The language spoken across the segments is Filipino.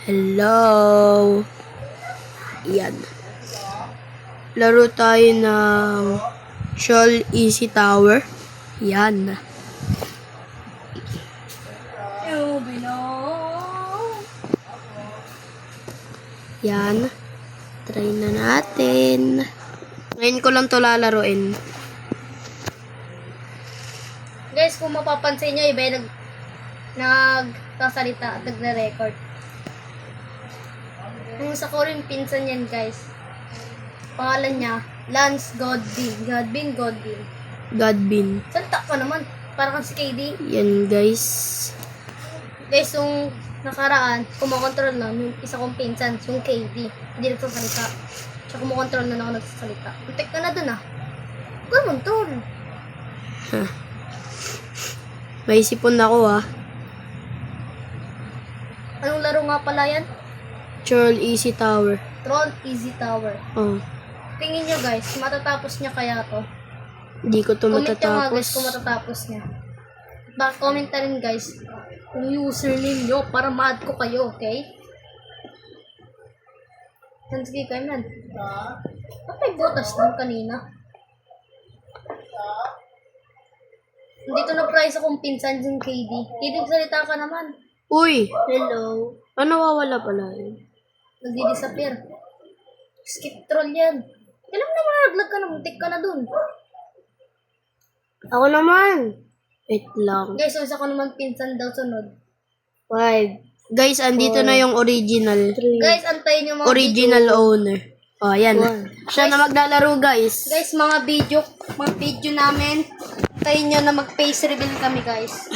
Hello. Yan. Laro tayo ng Shoal Easy Tower. Yan. Yan. Try na natin. Ngayon ko lang to lalaroin. Guys, kung mapapansin nyo, iba yung nagsasalita at nagre-record. Yung sa Korean pinsan yan, guys. Pangalan niya, Lance Godwin. Godwin. Salta ka naman. Parang si KD. Yan, guys. Guys, yung nakaraan, kumakontrol na yung isa kong pinsan, yung KD. Hindi nagsasalita. Siya kumakontrol na ako nagsasalita. Puntik ka na dun ah. Kumakontrol. May sipon ako Anong laro nga pala yan? Shoal Easy Tower. Tron Easy Tower. Oh. Tingin nyo guys, matatapos niya kaya to? Hindi ko to Comment nyo nga guys matatapos. kung matatapos niya. Baka comment na rin guys yung username nyo para ma-add ko kayo, okay? Sige kayo man. Ba't may botas doon kanina? Dito na price akong pinsan yung KD. KD, salita ka naman. Uy! Hello. Ano nawawala pala yun? Nagdi-disappear. Skip troll yan. Kailan mo naman naglag ka na, muntik ka na dun. Ako naman! Wait lang. Guys, isa ko naman pinsan daw sunod. 5. Guys, andito na yung original. Guys, antayin yung mga Original owner. Oh, ayan. Siya na maglalaro, guys. Guys, mga video namin. Antayin nyo na mag-face reveal kami, guys.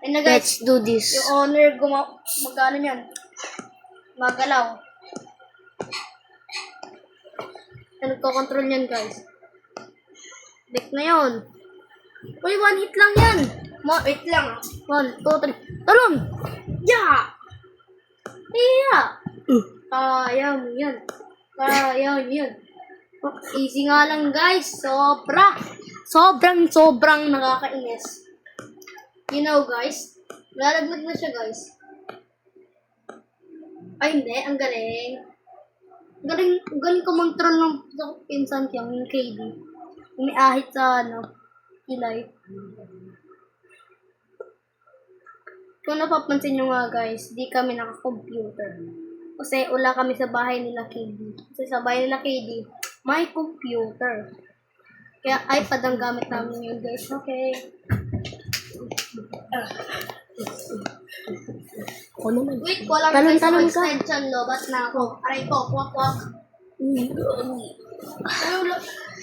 Ayun na, guys. Let's do this. Yung owner, magkano yan? Magalaw. Nagko-control yan, guys. Back na yun. Uy, 1 hit lang yan. Wait lang. 1, 2, 3. Talon! Yeah! Yeah! Kaya mo yan. Easy nga lang, guys. Sobrang nakakainis. You know, guys. Lalaglag na siya, guys. Ay, hindi. Ang galing. Galing kumontrol ng pinsan kiyang yung KD. May ahit sa, kilay. Kung napapansin nyo nga, guys, di kami naka-computer. Kasi wala kami sa bahay nila KD. Kasi sa bahay nila KD, may computer. Kaya iPad ang gamit namin yun, guys. Okay. Ako naman. Wait, walang Talon ka. extension, lobat na ako. Aray ko, kwak.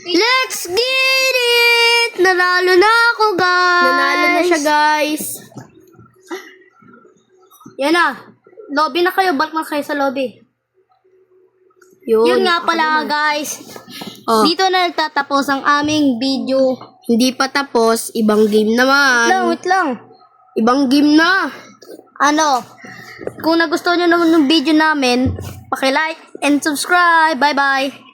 Let's get it! Nanalo na ako, guys! Nanalo na siya, guys. Yan na. Lobby na kayo. Balik na kayo sa lobby. Yun Nga pala, guys. Oh. Dito na nagtatapos ang aming video. Hindi pa tapos. Ibang game naman. Wait lang. Ibang game na. Kung nagustuhan nyo naman yung video namin, paki-like and subscribe. Bye-bye.